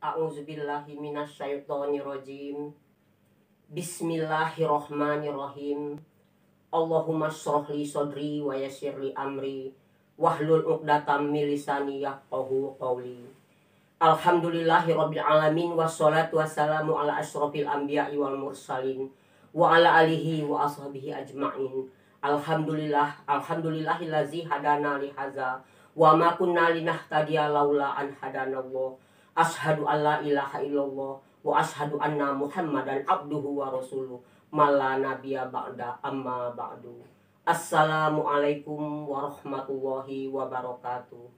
A'udzubillahi minasyaitonirrajim. Bismillahirrohmanirrohim. Allahumma shrahli sodri wa yassirli amri wahlul uqdatam min lisani yafqahu qawli. Alhamdulillahi rabbil alamin wassalatu wassalamu ala asyrafil anbiya'i wal mursalin wa ala alihi wa ashabihi ajma'in. Alhamdulillahillazi hadana li hadza wa ma kunna linahtadiya laula an hadanallah. Ashhadu an la ilaha illallah wa ashhadu anna Muhammadan abduhu wa rasuluh malla nabiyya ba'da amma ba'du. Assalamualaikum warahmatullahi wabarakatuh.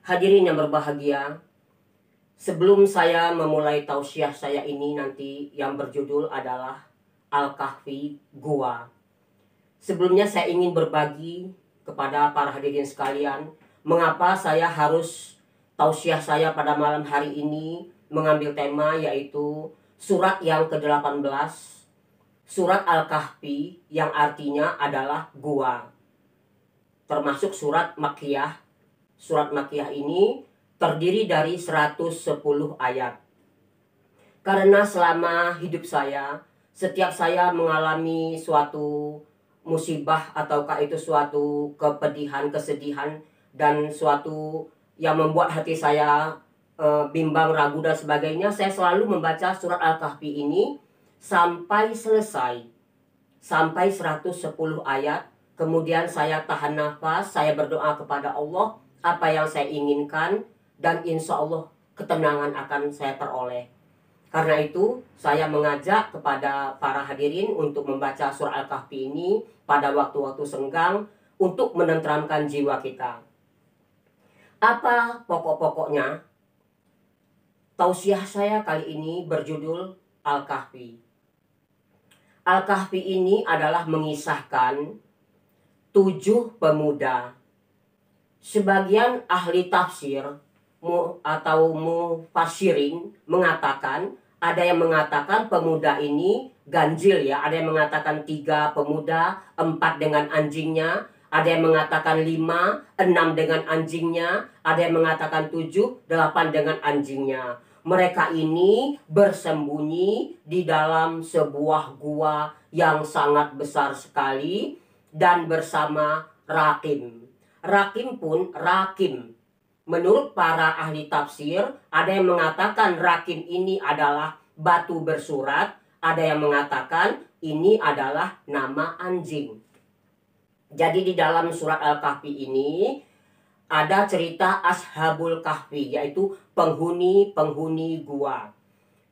Hadirin yang berbahagia, sebelum saya memulai tausiah saya ini nanti yang berjudul adalah Al-Kahfi Gua. Sebelumnya saya ingin berbagi kepada para hadirin sekalian mengapa saya harus tausiah saya pada malam hari ini mengambil tema yaitu surat yang ke-18, surat Al-Kahfi, yang artinya adalah gua. Termasuk surat Makkiyah. Surat Makkiyah ini terdiri dari 110 ayat. Karena selama hidup saya, setiap saya mengalami suatu musibah ataukah itu suatu kepedihan, kesedihan, dan suatu yang membuat hati saya bimbang, ragu dan sebagainya, saya selalu membaca surat Al-Kahfi ini sampai selesai, sampai 110 ayat. Kemudian saya tahan nafas, saya berdoa kepada Allah apa yang saya inginkan, dan insya Allah ketenangan akan saya peroleh. Karena itu saya mengajak kepada para hadirin untuk membaca surat Al-Kahfi ini pada waktu-waktu senggang untuk menenteramkan jiwa kita. Apa pokok-pokoknya? Tausiah saya kali ini berjudul Al-Kahfi. Al-Kahfi ini adalah mengisahkan 7 pemuda. Sebagian ahli tafsir atau mufassirin mengatakan, ada yang mengatakan pemuda ini ganjil ya, ada yang mengatakan 3 pemuda, 4 dengan anjingnya, ada yang mengatakan 5, 6 dengan anjingnya, ada yang mengatakan 7, 8 dengan anjingnya. Mereka ini bersembunyi di dalam sebuah gua yang sangat besar sekali dan bersama Rakim. Rakim pun Rakim. Menurut para ahli tafsir, ada yang mengatakan Rakim ini adalah batu bersurat, ada yang mengatakan ini adalah nama anjing. Jadi di dalam surat Al-Kahfi ini ada cerita Ashabul Kahfi, yaitu penghuni-penghuni gua.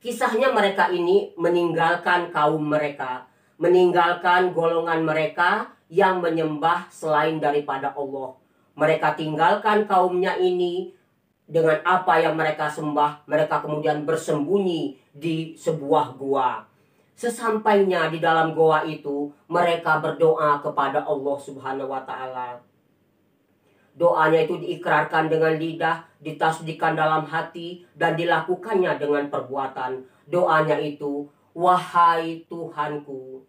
Kisahnya mereka ini meninggalkan kaum mereka, meninggalkan golongan mereka yang menyembah selain daripada Allah. Mereka tinggalkan kaumnya ini dengan apa yang mereka sembah. Mereka kemudian bersembunyi di sebuah gua. Sesampainya di dalam gua itu, mereka berdoa kepada Allah Subhanahu wa Ta'ala. Doanya itu diikrarkan dengan lidah, ditasdiqkan dalam hati, dan dilakukannya dengan perbuatan. Doanya itu, wahai Tuhanku,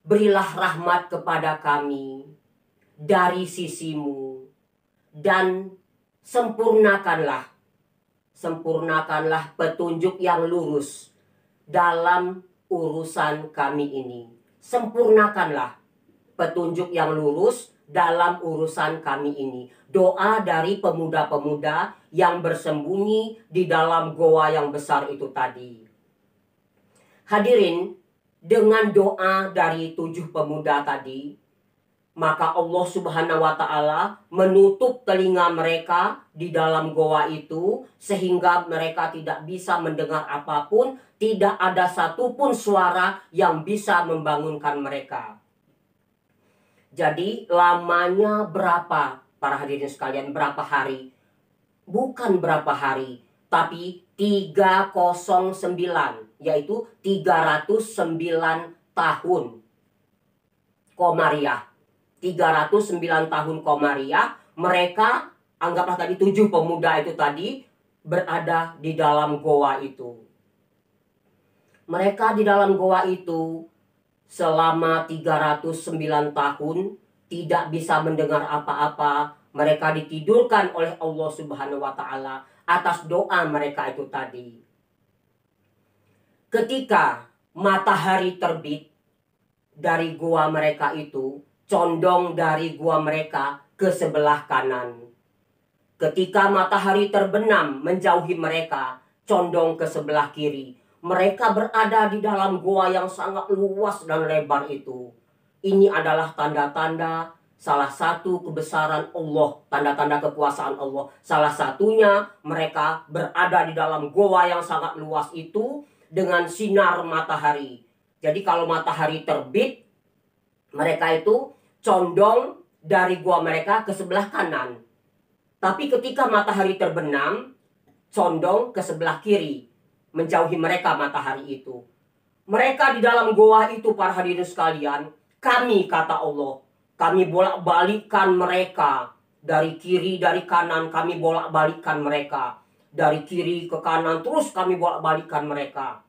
berilah rahmat kepada kami dari sisimu, dan sempurnakanlah petunjuk yang lurus dalam urusan kami ini. Sempurnakanlah petunjuk yang lurus dalam urusan kami ini. Doa dari pemuda-pemuda yang bersembunyi di dalam goa yang besar itu tadi. Hadirin, dengan doa dari 7 pemuda tadi, maka Allah Subhanahu wa Ta'ala menutup telinga mereka di dalam goa itu, sehingga mereka tidak bisa mendengar apapun, tidak ada satupun suara yang bisa membangunkan mereka. Jadi lamanya berapa para hadirin sekalian? Berapa hari? Bukan berapa hari, tapi 309, yaitu 309 tahun Komariah. 309 tahun Komariah, mereka, anggaplah tadi 7 pemuda itu tadi, berada di dalam goa itu. Mereka di dalam goa itu selama 309 tahun tidak bisa mendengar apa-apa. Mereka ditidurkan oleh Allah Subhanahu wa Ta'ala atas doa mereka itu tadi. Ketika matahari terbit dari gua mereka itu, condong dari gua mereka ke sebelah kanan. Ketika matahari terbenam menjauhi mereka, condong ke sebelah kiri. Mereka berada di dalam gua yang sangat luas dan lebar itu. Ini adalah tanda-tanda salah satu kebesaran Allah, tanda-tanda kekuasaan Allah. Salah satunya mereka berada di dalam gua yang sangat luas itu dengan sinar matahari. Jadi kalau matahari terbit, mereka itu condong dari gua mereka ke sebelah kanan. Tapi ketika matahari terbenam, condong ke sebelah kiri, menjauhi mereka matahari itu. Mereka di dalam goa itu, para hadirin sekalian, kami, kata Allah, kami bolak-balikkan mereka dari kiri, dari kanan, kami bolak-balikkan mereka dari kiri ke kanan, terus kami bolak-balikkan mereka.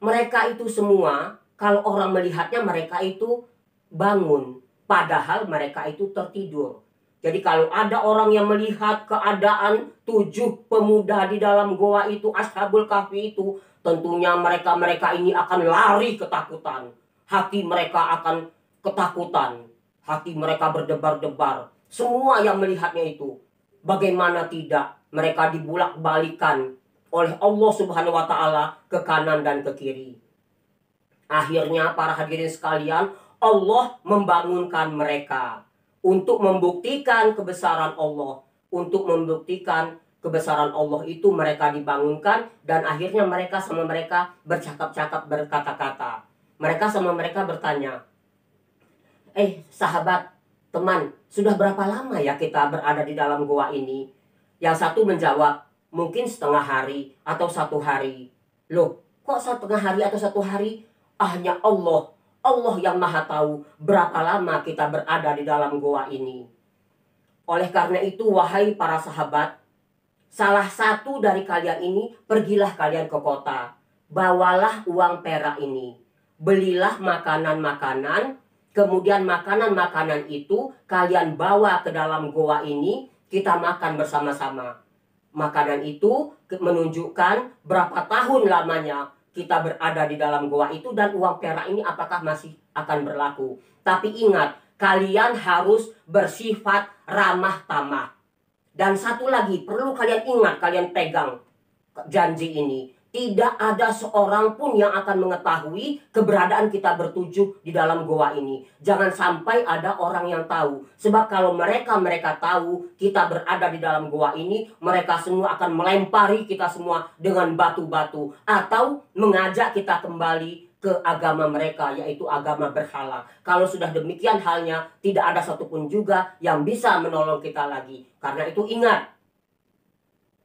Mereka itu semua, kalau orang melihatnya, mereka itu bangun, padahal mereka itu tertidur. Jadi kalau ada orang yang melihat keadaan 7 pemuda di dalam goa itu, Ashabul Kahfi itu, tentunya mereka ini akan lari ketakutan. Hati mereka akan ketakutan. Hati mereka berdebar-debar. Semua yang melihatnya itu, bagaimana tidak, mereka dibulak-balikan oleh Allah Subhanahu wa Ta'ala ke kanan dan ke kiri. Akhirnya para hadirin sekalian, Allah membangunkan mereka untuk membuktikan kebesaran Allah. Untuk membuktikan kebesaran Allah itu mereka dibangunkan. Dan akhirnya mereka sama mereka bercakap-cakap, berkata-kata. Mereka sama mereka bertanya, sahabat, teman, sudah berapa lama ya kita berada di dalam goa ini? Yang satu menjawab, mungkin setengah hari atau 1 hari. Loh, kok setengah hari atau 1 hari? Hanya Allah yang maha tahu berapa lama kita berada di dalam goa ini. Oleh karena itu, wahai para sahabat, salah satu dari kalian ini, pergilah kalian ke kota. Bawalah uang perak ini. Belilah makanan-makanan. Kemudian makanan-makanan itu kalian bawa ke dalam goa ini. Kita makan bersama-sama. Makanan itu menunjukkan berapa tahun lamanya kita berada di dalam goa itu, dan uang perak ini apakah masih akan berlaku. Tapi ingat, kalian harus bersifat ramah tamah. Dan satu lagi perlu kalian ingat, kalian pegang janji ini. Tidak ada seorang pun yang akan mengetahui keberadaan kita bertujuh di dalam goa ini. Jangan sampai ada orang yang tahu. Sebab kalau mereka tahu kita berada di dalam goa ini, mereka semua akan melempari kita semua dengan batu-batu. Atau mengajak kita kembali ke agama mereka, yaitu agama berhala. Kalau sudah demikian halnya, tidak ada satupun juga yang bisa menolong kita lagi. Karena itu ingat,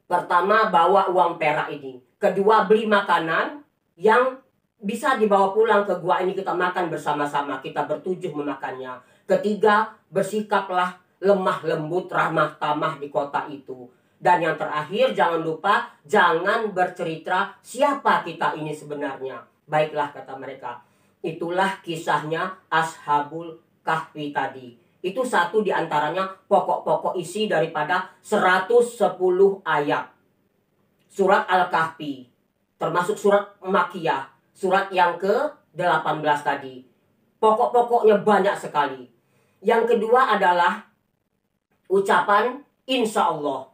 pertama, bawa uang perak ini. Kedua, beli makanan yang bisa dibawa pulang ke gua ini, kita makan bersama-sama, kita bertujuh memakannya. Ketiga, bersikaplah lemah lembut, ramah tamah di kota itu. Dan yang terakhir, jangan lupa, jangan bercerita siapa kita ini sebenarnya. Baiklah, kata mereka. Itulah kisahnya Ashabul Kahfi tadi. Itu satu diantaranya pokok-pokok isi daripada 110 ayat Surat Al-Kahfi, termasuk surat Makkiyah, surat yang ke-18 tadi. Pokok-pokoknya banyak sekali. Yang kedua adalah ucapan insya Allah.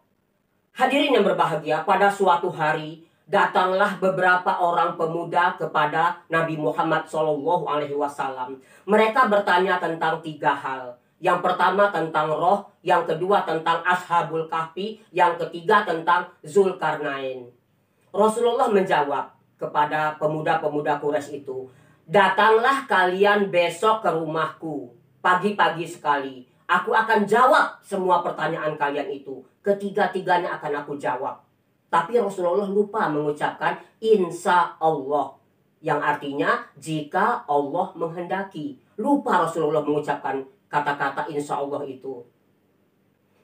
Hadirin yang berbahagia, pada suatu hari datanglah beberapa orang pemuda kepada Nabi Muhammad SAW. Mereka bertanya tentang 3 hal. Yang pertama tentang roh, yang kedua tentang Ashabul Kahfi, yang ketiga tentang Zulkarnain. Rasulullah menjawab kepada pemuda-pemuda Quraisy itu, datanglah kalian besok ke rumahku, pagi-pagi sekali. Aku akan jawab semua pertanyaan kalian itu. Ketiga-tiganya akan aku jawab. Tapi Rasulullah lupa mengucapkan insya Allah, yang artinya jika Allah menghendaki. Lupa Rasulullah mengucapkan kata-kata insya Allah itu.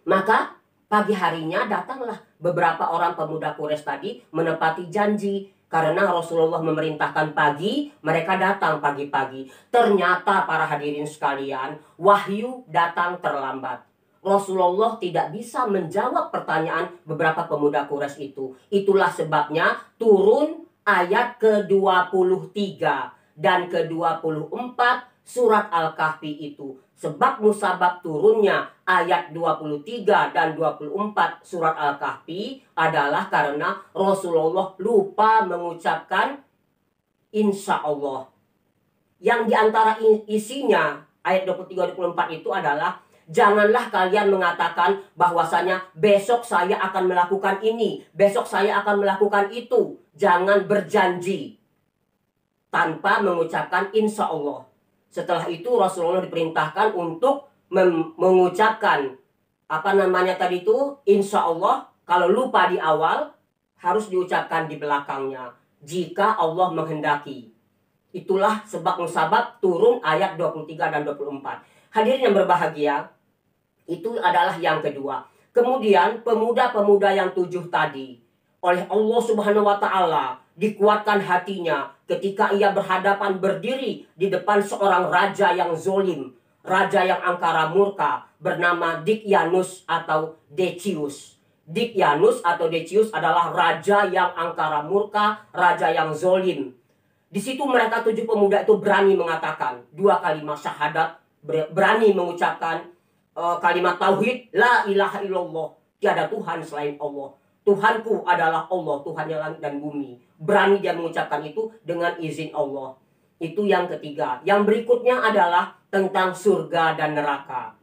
Maka pagi harinya datanglah beberapa orang pemuda Quraisy tadi menepati janji. Karena Rasulullah memerintahkan pagi, mereka datang pagi-pagi. Ternyata para hadirin sekalian, wahyu datang terlambat. Rasulullah tidak bisa menjawab pertanyaan beberapa pemuda Quraisy itu. Itulah sebabnya turun ayat ke-23 dan ke-24 surat Al-Kahfi itu. Sebab musabab turunnya ayat 23 dan 24 surat Al-Kahfi adalah karena Rasulullah lupa mengucapkan insya Allah. Yang diantara isinya ayat 23-24 itu adalah, janganlah kalian mengatakan bahwasanya besok saya akan melakukan ini, besok saya akan melakukan itu. Jangan berjanji tanpa mengucapkan insya Allah. Setelah itu Rasulullah diperintahkan untuk mengucapkan tadi itu insya Allah. Kalau lupa di awal, harus diucapkan di belakangnya jika Allah menghendaki. Itulah sebab musabab turun ayat 23 dan 24. Hadirin yang berbahagia, itu adalah yang kedua. Kemudian pemuda-pemuda yang 7 tadi, oleh Allah Subhanahu wa Ta'ala dikuatkan hatinya ketika ia berhadapan berdiri di depan seorang raja yang zolim, raja yang angkara murka, bernama Dicyanus atau Decius. Dicyanus atau Decius adalah raja yang angkara murka, raja yang zolim. Di situ mereka 7 pemuda itu berani mengatakan 2 kalimat syahadat, berani mengucapkan kalimat tauhid, la ilaha illallah, tiada Tuhan selain Allah. Tuhanku adalah Allah, Tuhannya langit dan bumi. Berani dia mengucapkan itu dengan izin Allah. Itu yang ketiga. Yang berikutnya adalah tentang surga dan neraka.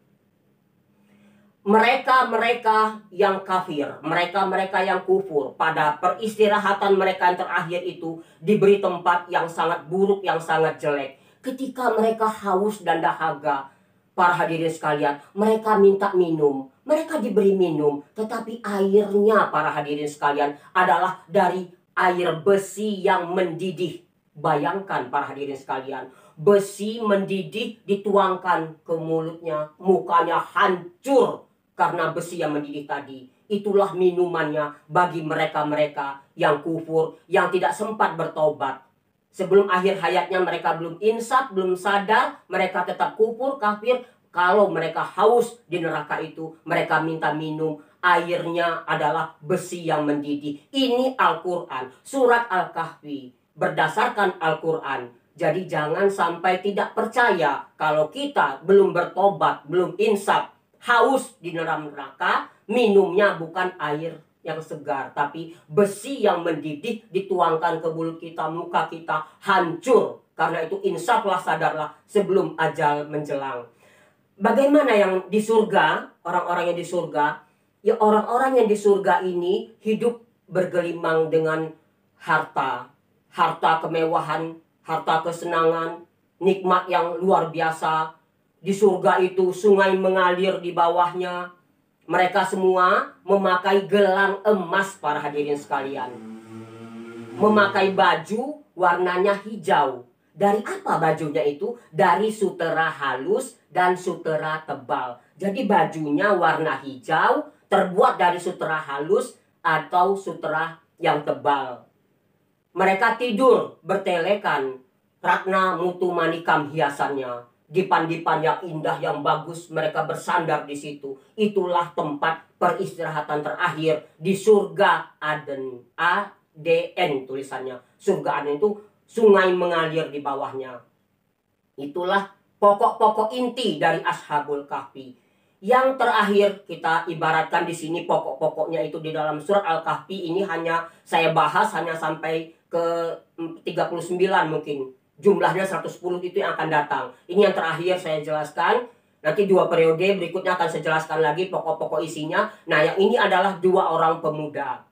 Mereka-mereka yang kafir, mereka-mereka yang kufur, pada peristirahatan mereka yang terakhir itu diberi tempat yang sangat buruk, yang sangat jelek. Ketika mereka haus dan dahaga, para hadirin sekalian, mereka minta minum. Mereka diberi minum, tetapi airnya, para hadirin sekalian, adalah dari air besi yang mendidih. Bayangkan para hadirin sekalian, besi mendidih dituangkan ke mulutnya, mukanya hancur karena besi yang mendidih tadi. Itulah minumannya bagi mereka-mereka yang kufur, yang tidak sempat bertobat. Sebelum akhir hayatnya mereka belum insaf, belum sadar, mereka tetap kufur, kafir. Kalau mereka haus di neraka itu, mereka minta minum. Airnya adalah besi yang mendidih. Ini Al-Quran, surat Al-Kahfi, berdasarkan Al-Quran. Jadi jangan sampai tidak percaya kalau kita belum bertobat, belum insaf, haus di neraka, minumnya bukan air yang segar, tapi besi yang mendidih dituangkan ke mulut kita, muka kita hancur. Karena itu insaflah, sadarlah sebelum ajal menjelang. Bagaimana yang di surga, orang-orang yang di surga? Ya, orang-orang yang di surga ini hidup bergelimang dengan harta, harta kemewahan, harta kesenangan, nikmat yang luar biasa. Di surga itu sungai mengalir di bawahnya. Mereka semua memakai gelang emas, para hadirin sekalian. Memakai baju warnanya hijau. Dari apa bajunya itu? Dari sutera halus dan sutera tebal. Jadi bajunya warna hijau, terbuat dari sutera halus atau sutera yang tebal. Mereka tidur bertelekan, ratna mutu manikam hiasannya. Dipan-dipan yang indah, yang bagus, mereka bersandar di situ. Itulah tempat peristirahatan terakhir di surga Aden. ADN tulisannya. Surga Aden itu sungai mengalir di bawahnya. Itulah pokok-pokok inti dari Ashabul Kahfi. Yang terakhir kita ibaratkan di sini pokok-pokoknya itu di dalam surat Al-Kahfi ini hanya saya bahas hanya sampai ke 39 mungkin. Jumlahnya 110 itu yang akan datang. Ini yang terakhir saya jelaskan. Nanti 2 periode berikutnya akan saya jelaskan lagi pokok-pokok isinya. Nah, yang ini adalah 2 orang pemuda.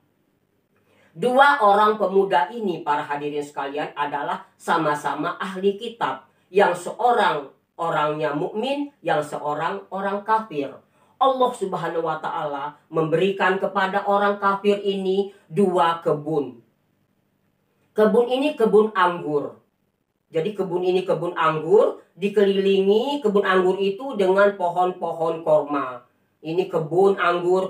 2 orang pemuda ini, para hadirin sekalian, adalah sama-sama ahli kitab. Yang seorang orangnya mukmin, yang seorang orang kafir. Allah Subhanahu wa Ta'ala memberikan kepada orang kafir ini 2 kebun. Kebun ini kebun anggur. Jadi kebun ini kebun anggur, dikelilingi kebun anggur itu dengan pohon-pohon korma. Ini kebun anggur,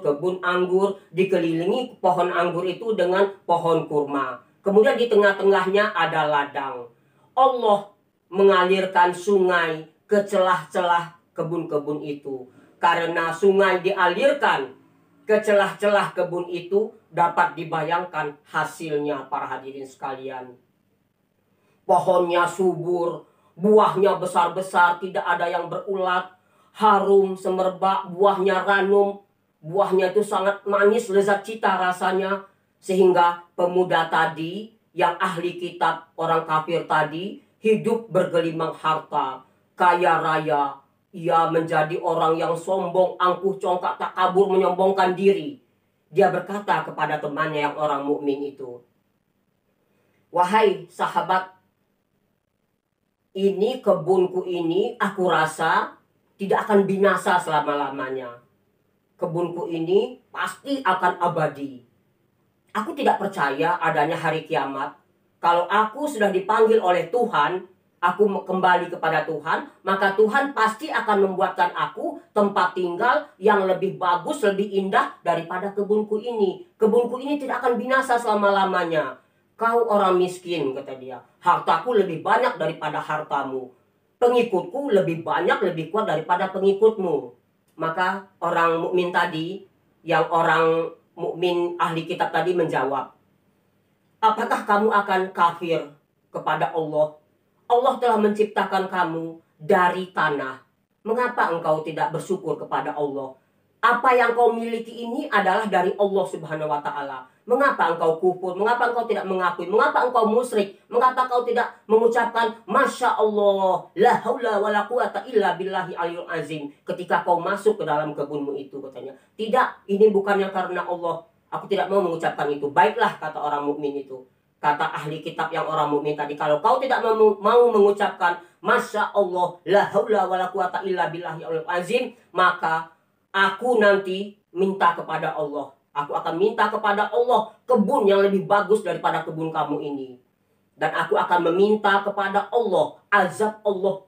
dikelilingi pohon anggur itu dengan pohon kurma. Kemudian di tengah-tengahnya ada ladang. Allah mengalirkan sungai ke celah-celah kebun-kebun itu. Karena sungai dialirkan ke celah-celah kebun itu, dapat dibayangkan hasilnya para hadirin sekalian. Pohonnya subur, buahnya besar-besar, tidak ada yang berulat, harum semerbak, buahnya ranum, buahnya itu sangat manis, lezat cita rasanya. Sehingga pemuda tadi, yang ahli kitab orang kafir tadi, hidup bergelimang harta, kaya raya. Ia menjadi orang yang sombong, angkuh, congkak, takabur, menyombongkan diri. Dia berkata kepada temannya yang orang mukmin itu, "Wahai sahabat, ini kebunku ini aku rasa tidak akan binasa selama-lamanya. Kebunku ini pasti akan abadi. Aku tidak percaya adanya hari kiamat. Kalau aku sudah dipanggil oleh Tuhan, aku kembali kepada Tuhan, maka Tuhan pasti akan membuatkan aku tempat tinggal yang lebih bagus, lebih indah daripada kebunku ini. Kebunku ini tidak akan binasa selama-lamanya. Kau orang miskin," kata dia, "hartaku lebih banyak daripada hartamu. Pengikutku lebih banyak, lebih kuat daripada pengikutmu." Maka orang mukmin tadi, yang orang mukmin ahli kitab tadi menjawab, "Apakah kamu akan kafir kepada Allah? Allah telah menciptakan kamu dari tanah. Mengapa engkau tidak bersyukur kepada Allah? Apa yang kau miliki ini adalah dari Allah Subhanahu wa Ta'ala. Mengapa engkau kufur? Mengapa engkau tidak mengakui? Mengapa engkau musyrik? Mengapa engkau tidak mengucapkan Masya Allah, la haula wa la quwata illa billahi aliyul azim ketika kau masuk ke dalam kebunmu itu?" Katanya, "Tidak, ini bukannya karena Allah. Aku tidak mau mengucapkan itu." "Baiklah," kata orang mukmin itu. Kata ahli kitab yang orang mukmin tadi, "Kalau kau tidak mau mengucapkan Masya Allah, la haula wa la quwata illa billahi aliyul azim, maka aku nanti minta kepada Allah. Aku akan minta kepada Allah kebun yang lebih bagus daripada kebun kamu ini. Dan aku akan meminta kepada Allah azab Allah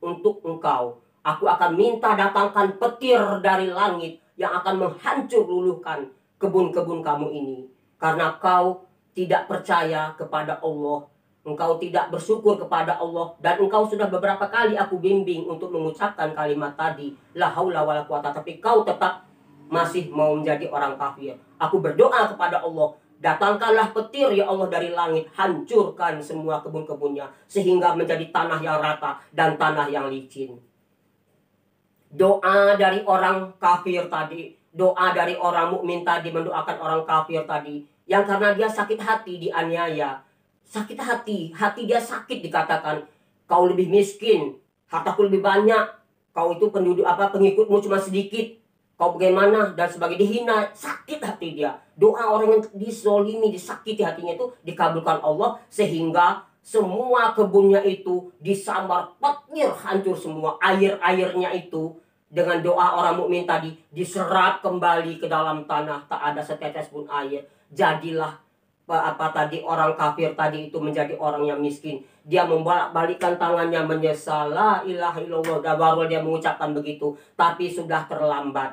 untuk engkau. Aku akan minta datangkan petir dari langit yang akan menghancur luluhkan kebun-kebun kamu ini. Karena kau tidak percaya kepada Allah, engkau tidak bersyukur kepada Allah, dan engkau sudah beberapa kali aku bimbing untuk mengucapkan kalimat tadi, la haula wala quwata, tapi kau tetap masih mau menjadi orang kafir. Aku berdoa kepada Allah, datangkanlah petir ya Allah dari langit, hancurkan semua kebun-kebunnya sehingga menjadi tanah yang rata dan tanah yang licin." Doa dari orang kafir tadi, doa dari orang mukmin tadi mendoakan orang kafir tadi, yang karena dia sakit hati dianiaya, sakit hati dia sakit, dikatakan, "Kau lebih miskin, hartaku lebih banyak, kau itu pengikutmu cuma sedikit, kau bagaimana?" dan sebagai dihina, sakit hati dia. Doa orang yang dizolimi, disakiti hatinya itu dikabulkan Allah, sehingga semua kebunnya itu disambar petir, hancur semua. Air-airnya itu dengan doa orang mukmin tadi diserap kembali ke dalam tanah, tak ada setetes pun air. Jadilah orang kafir tadi itu menjadi orang yang miskin. Dia membolak-balikkan tangannya menyesal, la ilaha illallah, dan baru dia mengucapkan begitu, tapi sudah terlambat.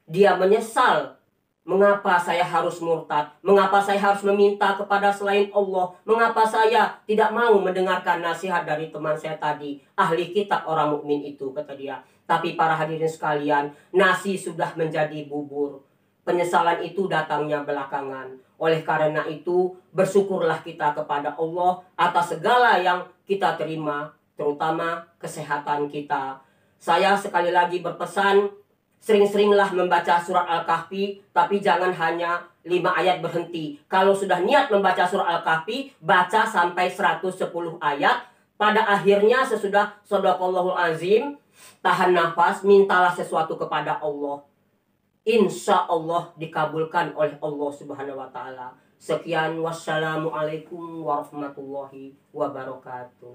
Dia menyesal, mengapa saya harus murtad? Mengapa saya harus meminta kepada selain Allah? Mengapa saya tidak mau mendengarkan nasihat dari teman saya tadi, ahli kitab orang mukmin itu, kata dia. Tapi para hadirin sekalian, nasi sudah menjadi bubur. Penyesalan itu datangnya belakangan. Oleh karena itu, bersyukurlah kita kepada Allah atas segala yang kita terima, terutama kesehatan kita. Saya sekali lagi berpesan, sering-seringlah membaca surat Al-Kahfi, tapi jangan hanya 5 ayat berhenti. Kalau sudah niat membaca surat Al-Kahfi, baca sampai 110 ayat. Pada akhirnya sesudah Shadaqallahul Azim, tahan nafas, mintalah sesuatu kepada Allah. Insya Allah dikabulkan oleh Allah Subhanahu wa Ta'ala. Sekian, wassalamualaikum warahmatullahi wabarakatuh.